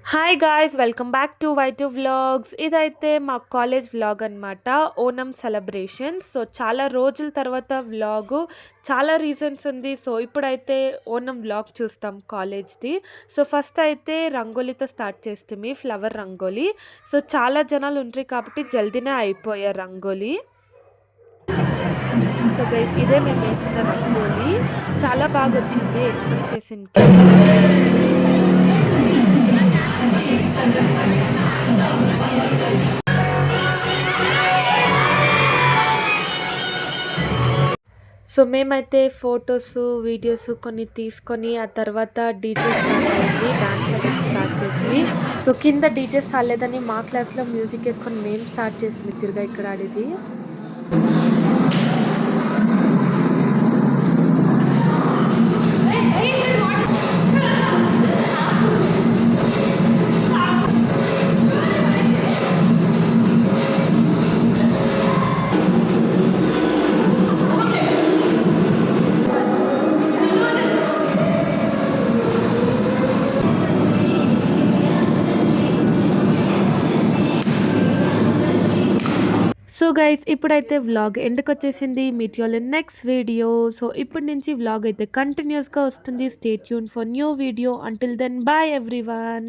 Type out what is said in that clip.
Hi guys! Welcome back to వై2 vlogs. ఇదైతే మా కాలేజ్ వ్లాగ్ అనమాట. ఓనం సెలబ్రేషన్స్. సో, చాలా రోజుల తర్వాత వ్లాగు. చాలా రీజన్స్ ఉంది. సో, ఇప్పుడైతే ఓనం వ్లాగ్ చూస్తాం కాలేజ్‌ది. సో, ఫస్ట్ అయితే రంగోలీతో స్టార్ట్ చేస్తిమి. ఫ్లవర్ రంగోలీ. సో, చాలా జనాలు ఉంట్రి కాబట్టి జల్దీనే అయిపోయే రంగోలీ. సో, గైస్ ఇదే మేమేసిన రంగోలీ. చాలా బాగొచ్చింది ఎక్స్‌పెక్ట్ చేసినకి. సో, మేమైతే ఫోటోసు, వీడియోసు కొన్ని తీసుకొని, ఆ తర్వాత డీజే స్టార్ట్ అయింది. డాన్స్ అది స్టార్ట్ చేసింది. సో, కింద డీజే సాలేదని మా క్లాస్‌లో మ్యూజిక్ యేసుకొని మేము స్టార్ట్ చేసింది తిరగా ఇక్కడ ఆడేది. సో గైస్ ఇప్పుడైతే వ్లాగ్ ఎండ్‌కొచ్చేసింది. Meet you all in next video. So, ఇప్పటి నుంచి వ్లాగ్ అయితే కంటిన్యూయస్‌గా వస్తుంది. Stay tune for new video. Until then bye everyone.